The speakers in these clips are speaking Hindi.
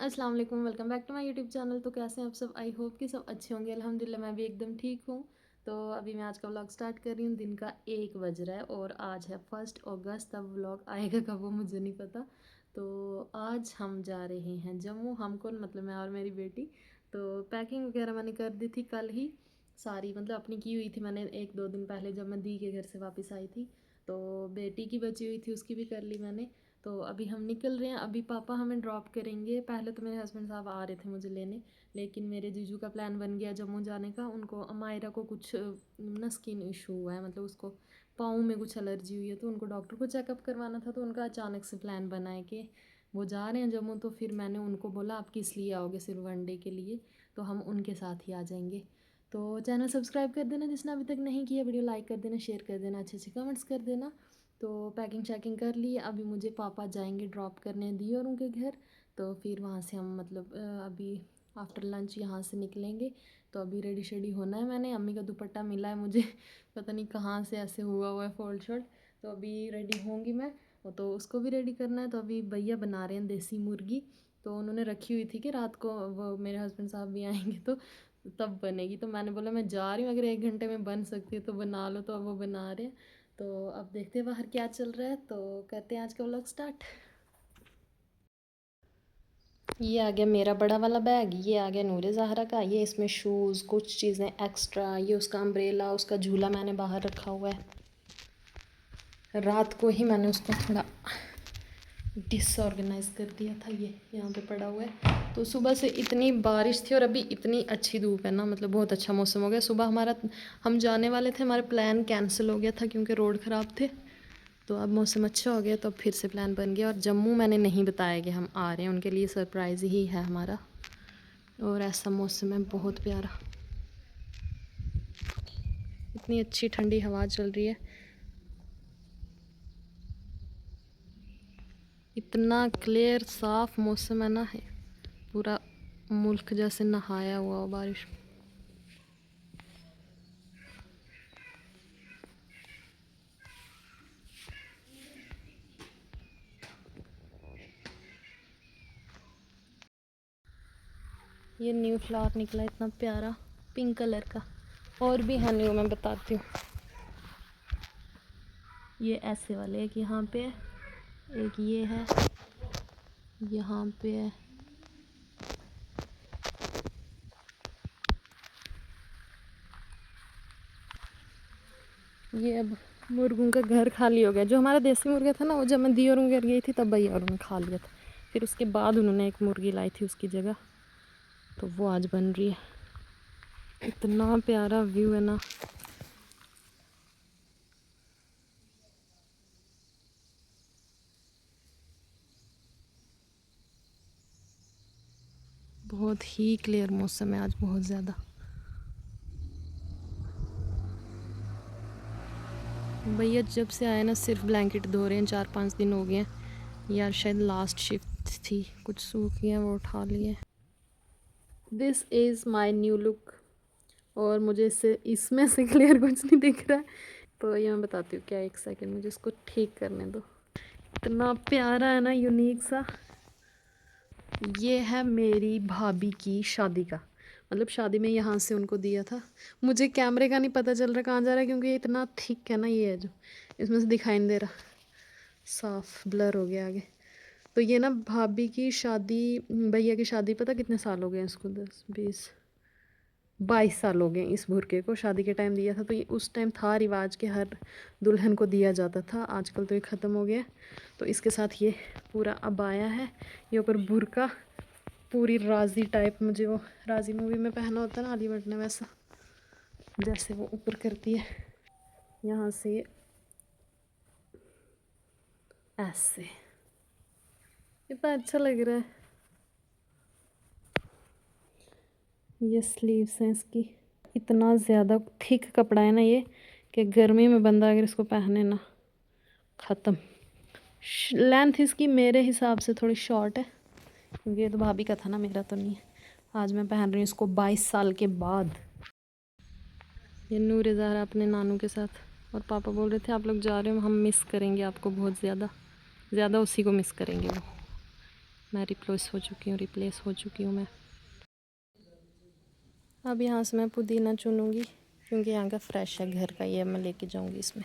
अस्सलाम वालेकुम, welcome back to my YouTube channel. तो कैसे हैं आप सब? आई होप कि सब अच्छे होंगे। अल्हम्दुलिल्लाह मैं भी एकदम ठीक हूँ। तो अभी मैं आज का व्लॉग स्टार्ट कर रही हूँ। दिन का 1 बज रहा है और आज है 1 अगस्त। तब व्लॉग आएगा कब वो मुझे नहीं पता। तो आज हम जा रहे हैं जम्मू। हम कौन, मतलब मैं और मेरी बेटी। तो पैकिंग वगैरह मैंने कर दी थी कल ही सारी, मतलब अपनी की हुई थी मैंने 1-2 दिन पहले जब मैं दी के घर से वापस आई थी। तो बेटी की बची हुई थी उसकी भी कर ली मैंने। तो अभी हम निकल रहे हैं। अभी पापा हमें ड्रॉप करेंगे। पहले तो मेरे हस्बैंड साहब आ रहे थे मुझे लेने, लेकिन मेरे जीजू का प्लान बन गया जम्मू जाने का। उनको अमायरा को कुछ ना स्किन इशू हुआ है, मतलब उसको पाँव में कुछ एलर्जी हुई है, तो उनको डॉक्टर को चेकअप करवाना था। तो उनका अचानक से प्लान बना है कि वो जा रहे हैं जम्मू। तो फिर मैंने उनको बोला आप किस लिए आओगे, सिर्फ 1 डे के लिए? तो हम उनके साथ ही आ जाएंगे। तो चैनल सब्सक्राइब कर देना जिसने अभी तक नहीं किया, वीडियो लाइक कर देना, शेयर कर देना, अच्छे अच्छे कमेंट्स कर देना। तो पैकिंग शैकिंग कर ली। अभी मुझे पापा जाएंगे ड्रॉप करने दी और उनके घर। तो फिर वहाँ से हम मतलब अभी आफ्टर लंच यहाँ से निकलेंगे। तो अभी रेडी शेडी होना है। मैंने अम्मी का दुपट्टा मिला है मुझे पता नहीं कहाँ से ऐसे हुआ है फोल्ड शर्ट। तो अभी रेडी होंगी मैं, तो उसको भी रेडी करना है। तो अभी भैया बना रहे हैं देसी मुर्गी। तो उन्होंने रखी हुई थी कि रात को वो मेरे हस्बैंड साहब भी आएंगे तो तब बनेगी। तो मैंने बोला मैं जा रही हूँ, अगर 1 घंटे में बन सकती है तो बना लो। तो अब वो बना रहे हैं। तो अब देखते हैं बाहर क्या चल रहा है। तो करते हैं आज का व्लॉग स्टार्ट। ये आ गया मेरा बड़ा वाला बैग, ये आ गया नूरे ज़ाहरा का। ये इसमें शूज़, कुछ चीज़ें एक्स्ट्रा, ये उसका अम्ब्रेला, उसका झूला मैंने बाहर रखा हुआ है। रात को ही मैंने उसको थोड़ा डिसऑर्गेनाइज कर दिया था, ये यहाँ पे पड़ा हुआ है। तो सुबह से इतनी बारिश थी और अभी इतनी अच्छी धूप है ना, मतलब बहुत अच्छा मौसम हो गया। सुबह हम जाने वाले थे, हमारा प्लान कैंसिल हो गया था क्योंकि रोड ख़राब थे। तो अब मौसम अच्छा हो गया, तो अब फिर से प्लान बन गया। और जम्मू मैंने नहीं बताया कि हम आ रहे हैं, उनके लिए सरप्राइज़ ही है हमारा। और ऐसा मौसम है बहुत प्यारा, इतनी अच्छी ठंडी हवा चल रही है, इतना क्लियर साफ मौसम है ना, है पूरा मुल्क जैसे नहाया हुआ हो बारिश में। ये न्यू फ्लावर निकला इतना प्यारा पिंक कलर का। और भी है न्यू, मैं बताती हूँ। ये ऐसे वाले एक यहाँ पे है, एक ये है यहाँ पे है। ये अब मुर्गों का घर खाली हो गया। जो हमारा देसी मुर्गा था ना, वो जब मैं दी और घर गई थी तब भैया और उन्होंने खा लिया था। फिर उसके बाद उन्होंने एक मुर्गी लाई थी उसकी जगह, तो वो आज बन रही है। इतना प्यारा व्यू है ना। बहुत ही क्लियर मौसम है आज, बहुत ज़्यादा। भैया जब से आए ना सिर्फ ब्लैंकेट धो रहे हैं, 4-5 दिन हो गए हैं यार। शायद लास्ट शिफ्ट थी, कुछ सूख गए वो उठा लिए। This is my new look. और मुझे इसमें से क्लियर कुछ नहीं दिख रहा है। तो ये मैं बताती हूँ क्या, एक सेकंड मुझे इसको ठीक करने दो। इतना प्यारा है ना, यूनिक सा। ये है मेरी भाभी की शादी का, मतलब शादी में यहाँ से उनको दिया था। मुझे कैमरे का नहीं पता चल रहा कहाँ जा रहा है क्योंकि ये इतना थिक है ना, ये है जो इसमें से दिखाई नहीं दे रहा, साफ ब्लर हो गया आगे। तो ये ना भाभी की शादी, भैया की शादी पता कितने साल हो गए इसको, 10-20-22 साल हो गए इस बुरके को। शादी के टाइम दिया था, तो ये उस टाइम था रिवाज के हर दुल्हन को दिया जाता था। आजकल तो ये ख़त्म हो गया। तो इसके साथ ये पूरा अबाया है, ये ऊपर बुरका पूरी राजी टाइप, मुझे वो राजी मूवी में पहना होता है ना आलिया भट्ट ने, वैसा जैसे वो ऊपर करती है यहाँ से ऐसे। कितना अच्छा लग रहा है। ये स्लीव्स हैं इसकी। इतना ज़्यादा थिक कपड़ा है ना ये, कि गर्मी में बंदा अगर इसको पहने ना, ख़त्म। लेंथ इसकी मेरे हिसाब से थोड़ी शॉर्ट है क्योंकि ये तो भाभी का था ना, मेरा तो नहीं है। आज मैं पहन रही हूँ इसको 22 साल के बाद। ये नूर ज़ाहरा अपने नानू के साथ, और पापा बोल रहे थे आप लोग जा रहे हो, हम मिस करेंगे आपको बहुत ज़्यादा ज़्यादा, उसी को मिस करेंगे वो। मैं रिप्लेस हो चुकी हूँ मैं। अब यहाँ से मैं पुदीना चुनूँगी क्योंकि यहाँ का फ्रेश है, घर का, ये मैं लेके जाऊँगी इसमें।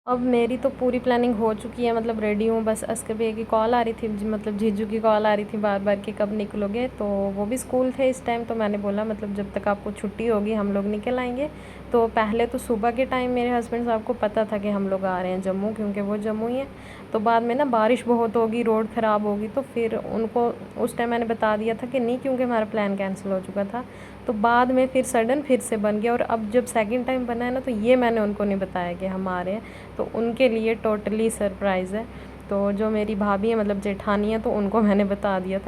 अब मेरी तो पूरी प्लानिंग हो चुकी है, मतलब रेडी हूँ। बस अस्कर भैया की कॉल आ रही थी, मतलब जीजू की कॉल आ रही थी बार बार कि कब निकलोगे, तो वो भी स्कूल थे इस टाइम। तो मैंने बोला मतलब जब तक आपको छुट्टी होगी हम लोग निकल आएंगे। तो पहले तो सुबह के टाइम मेरे हस्बैंड साहब को पता था कि हम लोग आ रहे हैं जम्मू, क्योंकि वो जम्मू ही है। तो बाद में ना बारिश बहुत होगी, रोड ख़राब होगी, तो फिर उनको उस टाइम मैंने बता दिया था कि नहीं, क्योंकि हमारा प्लान कैंसिल हो चुका था। तो बाद में फिर सडन फिर से बन गया, और अब जब सेकंड टाइम बना है ना, तो ये मैंने उनको नहीं बताया कि हम आ रहे हैं, तो उनके लिए टोटली सरप्राइज़ है। तो जो मेरी भाभी है मतलब जेठानी है, तो उनको मैंने बता दिया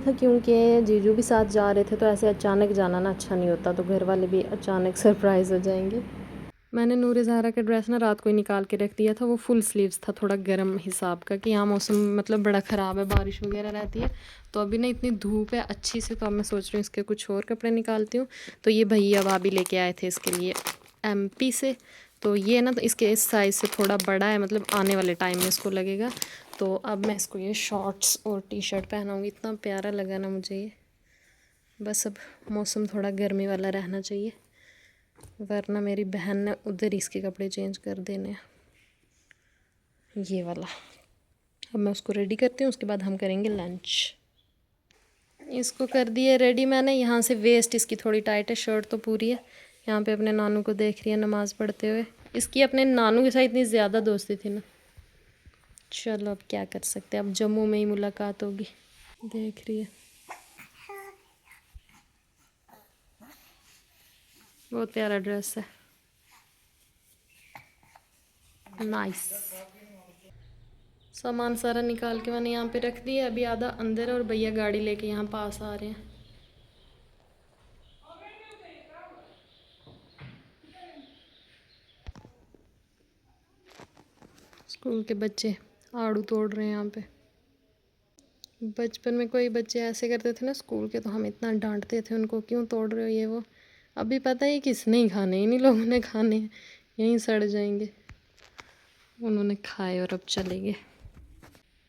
था क्योंकि जीजू भी साथ जा रहे थे, तो ऐसे अचानक जाना ना अच्छा नहीं होता, तो घर वाले भी अचानक सरप्राइज़ हो जाएंगे। मैंने नूर ज़ाहरा का ड्रेस ना रात को ही निकाल के रख दिया था, वो फुल स्लीव्स था, थोड़ा गर्म हिसाब का, कि यहाँ मौसम मतलब बड़ा ख़राब है, बारिश वगैरह रहती है। तो अभी ना इतनी धूप है अच्छी से, तो अब मैं सोच रही हूँ इसके कुछ और कपड़े निकालती हूँ। तो ये भैया भाभी लेके आए थे इसके लिए MP से। तो ये ना तो इसके इस साइज़ से थोड़ा बड़ा है, मतलब आने वाले टाइम में इसको लगेगा। तो अब मैं इसको ये शॉर्ट्स और T-शर्ट पहनाऊँगी। इतना प्यारा लगा ना मुझे ये। बस अब मौसम थोड़ा गर्मी वाला रहना चाहिए, वरना मेरी बहन ने उधर इसके कपड़े चेंज कर देने हैं, ये वाला। अब मैं उसको रेडी करती हूँ, उसके बाद हम करेंगे लंच। इसको कर दिए रेडी मैंने। यहाँ से वेस्ट इसकी थोड़ी टाइट है, शर्ट तो पूरी है। यहाँ पे अपने नानू को देख रही है नमाज़ पढ़ते हुए। इसकी अपने नानू के साथ इतनी ज़्यादा दोस्ती थी ना। चलो अब क्या कर सकते हैं, अब जम्मू में ही मुलाकात होगी। देख रही है, बहुत प्यारा ड्रेस है, नाइस। सामान सारा निकाल के मैंने यहाँ पे रख दिया, अभी आधा अंदर है, और भैया गाड़ी लेके यहाँ पास आ रहे हैं। स्कूल के बच्चे आड़ू तोड़ रहे हैं यहाँ पे। बचपन में कोई बच्चे ऐसे करते थे ना स्कूल के, तो हम इतना डांटते थे उनको, क्यों तोड़ रहे हो ये वो। अभी पता है किसने ही खाने, इन्हीं लोगों ने खाने, यहीं सड़ जाएंगे। उन्होंने खाए और अब चले गए।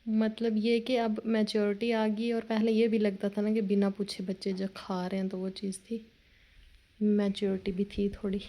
मतलब ये कि अब मैच्योरिटी आ गई, और पहले ये भी लगता था ना कि बिना पूछे बच्चे जो खा रहे हैं, तो वो चीज़ थी, मैच्योरिटी भी थी थोड़ी।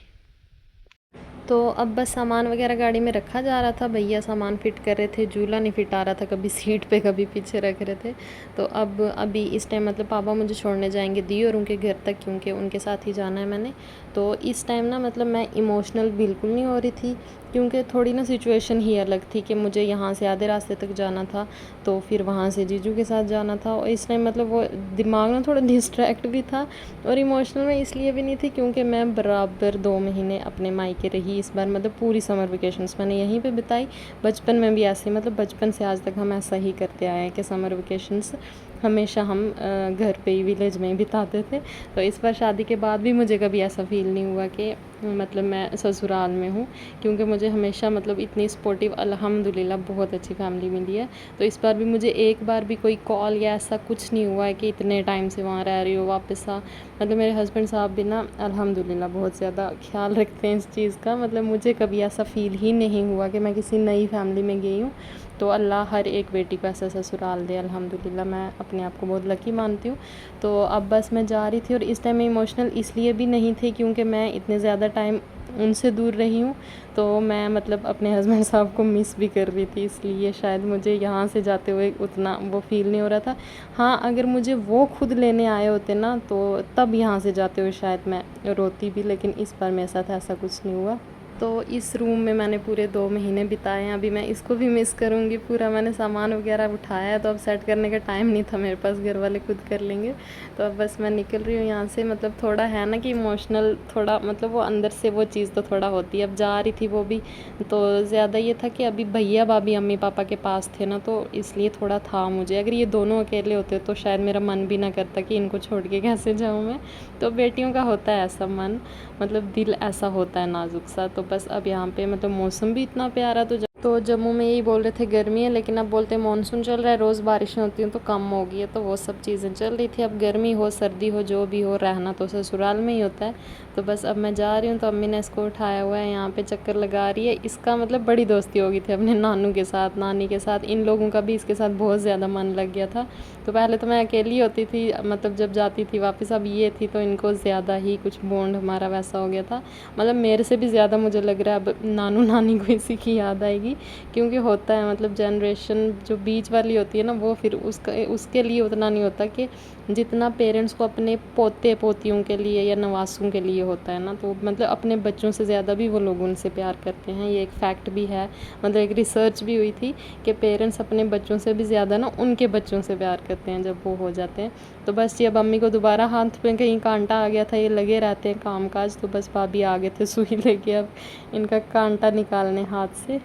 तो अब बस सामान वगैरह गाड़ी में रखा जा रहा था, भैया सामान फिट कर रहे थे, झूला नहीं फिट आ रहा था, कभी सीट पे कभी पीछे रख रहे थे। तो अब अभी इस टाइम मतलब पापा मुझे छोड़ने जाएंगे दी और उनके घर तक, क्योंकि उनके साथ ही जाना है मैंने। तो इस टाइम ना मतलब मैं इमोशनल बिल्कुल नहीं हो रही थी, क्योंकि थोड़ी ना सिचुएशन ही अलग थी कि मुझे यहाँ से आधे रास्ते तक जाना था, तो फिर वहाँ से जीजू के साथ जाना था। और इस टाइम मतलब वो दिमाग ना थोड़ा डिस्ट्रैक्ट भी था, और इमोशनल में इसलिए भी नहीं थी क्योंकि मैं बराबर 2 महीने अपने मायके रही इस बार, मतलब पूरी समर वेकेशंस मैंने यहीं पे बिताई। बचपन में भी ऐसे, मतलब बचपन से आज तक हम ऐसा ही करते आए हैं कि समर वेकेशंस हमेशा हम घर पे ही, विलेज में ही बिताते थे। तो इस बार शादी के बाद भी मुझे कभी ऐसा फील नहीं हुआ कि मतलब मैं ससुराल में हूँ, क्योंकि मुझे हमेशा मतलब इतनी सपोर्टिव अल्हम्दुलिल्लाह बहुत अच्छी फैमिली मिली है। तो इस बार भी मुझे एक बार भी कोई कॉल या ऐसा कुछ नहीं हुआ है कि इतने टाइम से वहाँ रह रही हो वापस आ। मतलब मेरे हस्बैंड साहब भी ना अल्हम्दुलिल्लाह बहुत ज़्यादा ख्याल रखते हैं इस चीज़ का। मतलब मुझे कभी ऐसा फ़ील ही नहीं हुआ कि मैं किसी नई फैमिली में गई हूँ। तो अल्लाह हर एक बेटी को ऐसा ससुराल दे, अल्हम्दुलिल्लाह। मैं अपने आप को बहुत लकी मानती हूँ। तो अब बस मैं जा रही थी, और इस टाइम में इमोशनल इसलिए भी नहीं थी क्योंकि मैं इतने ज़्यादा टाइम उनसे दूर रही हूँ। तो मैं मतलब अपने हस्बैंड साहब को मिस भी कर रही थी, इसलिए शायद मुझे यहाँ से जाते हुए उतना वो फ़ील नहीं हो रहा था। हाँ, अगर मुझे वो खुद लेने आए होते ना, तो तब यहाँ से जाते हुए शायद मैं रोती भी, लेकिन इस बार मेरे साथ ऐसा कुछ नहीं हुआ। तो इस रूम में मैंने पूरे 2 महीने बिताए हैं, अभी मैं इसको भी मिस करूँगी पूरा। मैंने सामान वगैरह उठाया है, तो अब सेट करने का टाइम नहीं था मेरे पास, घर वाले खुद कर लेंगे। तो अब बस मैं निकल रही हूँ यहाँ से। मतलब थोड़ा है ना कि इमोशनल, थोड़ा मतलब वो अंदर से वो चीज़ तो थोड़ा होती है। अब जा रही थी वो भी, तो ज़्यादा ये था कि अभी भैया भाभी अम्मी पापा के पास थे ना, तो इसलिए थोड़ा था मुझे। अगर ये दोनों अकेले होते तो शायद मेरा मन भी ना करता कि इनको छोड़ के कैसे जाऊँ मैं। तो बेटियों का होता है ऐसा मन, मतलब दिल ऐसा होता है नाजुक सा। तो बस अब यहाँ पे मतलब मौसम भी इतना प्यारा, तो तो जम्मू में यही बोल रहे थे गर्मी है, लेकिन अब बोलते हैं मानसून चल रहा है, रोज़ बारिशें होती हैं तो कम हो गई है। तो वो सब चीज़ें चल रही थी। अब गर्मी हो सर्दी हो जो भी हो, रहना तो ससुराल में ही होता है। तो बस अब मैं जा रही हूँ, तो अम्मी ने इसको उठाया हुआ है, यहाँ पे चक्कर लगा रही है। इसका मतलब बड़ी दोस्ती हो गई थी अपने नानू के साथ, नानी के साथ, इन लोगों का भी इसके साथ बहुत ज़्यादा मन लग गया था। तो पहले तो मैं अकेली होती थी, मतलब जब जाती थी वापस, अब ये थी तो इनको ज़्यादा ही कुछ बॉन्ड हमारा वैसा हो गया था। मतलब मेरे से भी ज़्यादा मुझे लग रहा है अब नानू नानी को इसी की याद आएगी, क्योंकि होता है मतलब जनरेशन जो बीच वाली होती है ना, वो फिर उसका उसके लिए उतना नहीं होता कि जितना पेरेंट्स को अपने पोते पोतियों के लिए या नवासों के लिए होता है ना। तो मतलब अपने बच्चों से ज़्यादा भी वो लोग उनसे प्यार करते हैं, ये एक फैक्ट भी है। मतलब एक रिसर्च भी हुई थी कि पेरेंट्स अपने बच्चों से भी ज़्यादा ना उनके बच्चों से प्यार करते हैं जब वो हो जाते हैं। तो बस ये अब अम्मी को दोबारा हाथ पे कहीं कांटा आ गया था, ये लगे रहते हैं काम काज, तो बस भाभी आ गए थे सुई लेके अब इनका कांटा निकालने हाथ से।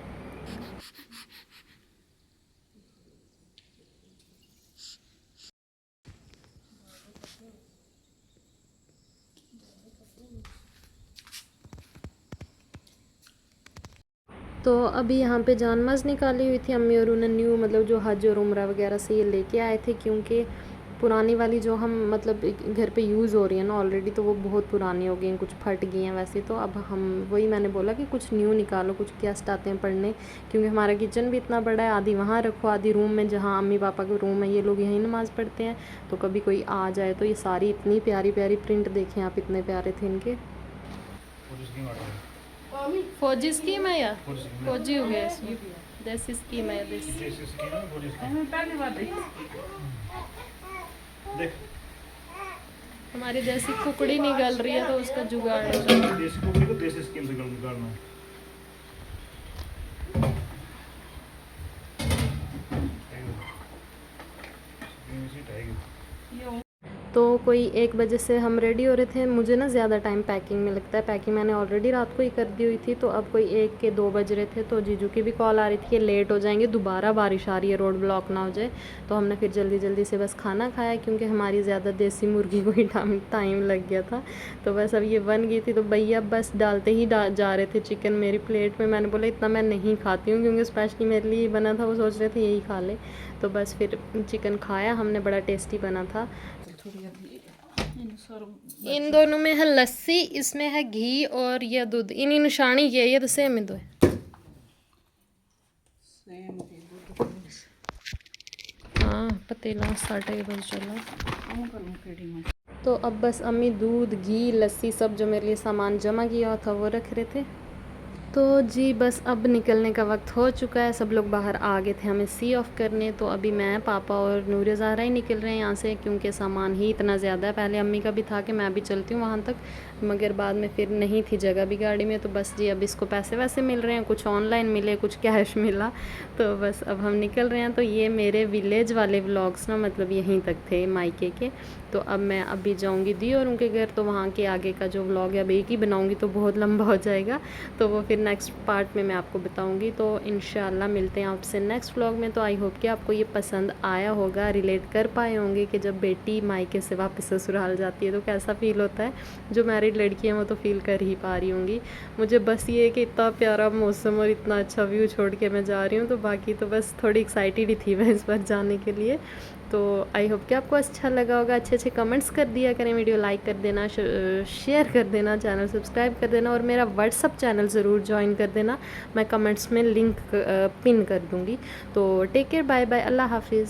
तो अभी यहाँ पे जानमाज़ निकाली हुई थी अम्मी और उन्हें, न्यू मतलब जो हज और उम्रा वगैरह से ये लेके आए थे, क्योंकि पुरानी वाली जो हम मतलब घर पे यूज़ हो रही है ना ऑलरेडी, तो वो बहुत पुरानी हो गई हैं, कुछ फट गई हैं वैसे। तो अब हम वही मैंने बोला कि कुछ न्यू निकालो, कुछ गेस्ट आते हैं पढ़ने, क्योंकि हमारा किचन भी इतना बड़ा है, आधी वहाँ रखो आधी रूम में, जहाँ अम्मी पापा का रूम है, ये लोग यहीं नमाज़ पढ़ते हैं। तो कभी कोई आ जाए तो ये सारी इतनी प्यारी प्यारी प्रिंट देखें आप, इतने प्यारे थे इनके। फौजी स्कीम है या फौजी हो गया इसमें, देसी स्कीम है देसी। देख हमारी देसी कुकड़ी निकल रही है तो उसका जुगाड़ है। देसी कुकड़ी को देसी स्कीम से निकालना है। तो कोई 1 बजे से हम रेडी हो रहे थे। मुझे ना ज़्यादा टाइम पैकिंग में लगता है, पैकिंग मैंने ऑलरेडी रात को ही कर दी हुई थी। तो अब कोई 1 के 2 बज रहे थे, तो जीजू की भी कॉल आ रही थी कि लेट हो जाएंगे, दोबारा बारिश आ रही है, रोड ब्लॉक ना हो जाए। तो हमने फिर जल्दी जल्दी से बस खाना खाया, क्योंकि हमारी ज़्यादा देसी मुर्गी को ही टाइम लग गया था। तो बस अब ये बन गई थी, तो भैया बस डालते ही जा रहे थे चिकन मेरी प्लेट में। मैंने बोला इतना मैं नहीं खाती हूँ, क्योंकि स्पेशली मेरे लिए बना था, वो सोच रहे थे यही खा ले। तो बस फिर चिकन खाया हमने, बड़ा टेस्टी बना था। इन दोनों में है लस्सी, इसमें है घी और ये दूध। इन्हीं निशानी ये तो सेम है, दो हाँ पतीला 8:30 बजे चला। तो अब बस अम्मी दूध घी लस्सी सब जो मेरे लिए सामान जमा किया था वो रख रहे थे। तो जी बस अब निकलने का वक्त हो चुका है, सब लोग बाहर आ गए थे हमें सी ऑफ करने। तो अभी मैं पापा और नूर ज़ाहरा ही निकल रहे हैं यहाँ से, क्योंकि सामान ही इतना ज़्यादा है। पहले अम्मी का भी था कि मैं भी चलती हूँ वहाँ तक, मगर बाद में फिर नहीं थी जगह भी गाड़ी में। तो बस जी अब इसको पैसे वैसे मिल रहे हैं, कुछ ऑनलाइन मिले कुछ कैश मिला, तो बस अब हम निकल रहे हैं। तो ये मेरे विलेज वाले व्लॉग्स ना मतलब यहीं तक थे मायके के। तो अब मैं अभी जाऊँगी दी और उनके घर, तो वहाँ के आगे का जो व्लॉग है अब एक ही बनाऊँगी तो बहुत लंबा हो जाएगा, तो वो फिर नेक्स्ट पार्ट में मैं आपको बताऊंगी। तो इंशाल्लाह मिलते हैं आपसे नेक्स्ट व्लॉग में। तो आई होप कि आपको ये पसंद आया होगा, रिलेट कर पाए होंगे कि जब बेटी मायके से वापस ससुराल जाती है तो कैसा फ़ील होता है। जो मैरिड लड़की हैं वो तो फील कर ही पा रही होंगी। मुझे बस ये कि इतना प्यारा मौसम और इतना अच्छा व्यू छोड़ के मैं जा रही हूँ, तो बाकी तो बस थोड़ी एक्साइटेड ही थी मैं इस बार जाने के लिए। तो आई होप कि आपको अच्छा लगा होगा। अच्छे अच्छे कमेंट्स कर दिया करें, वीडियो लाइक कर देना, शेयर कर देना, चैनल सब्सक्राइब कर देना, और मेरा व्हाट्सअप चैनल ज़रूर ज्वाइन कर देना। मैं कमेंट्स में लिंक पिन कर दूँगी। तो टेक केयर, बाय बाय, अल्लाह हाफिज़।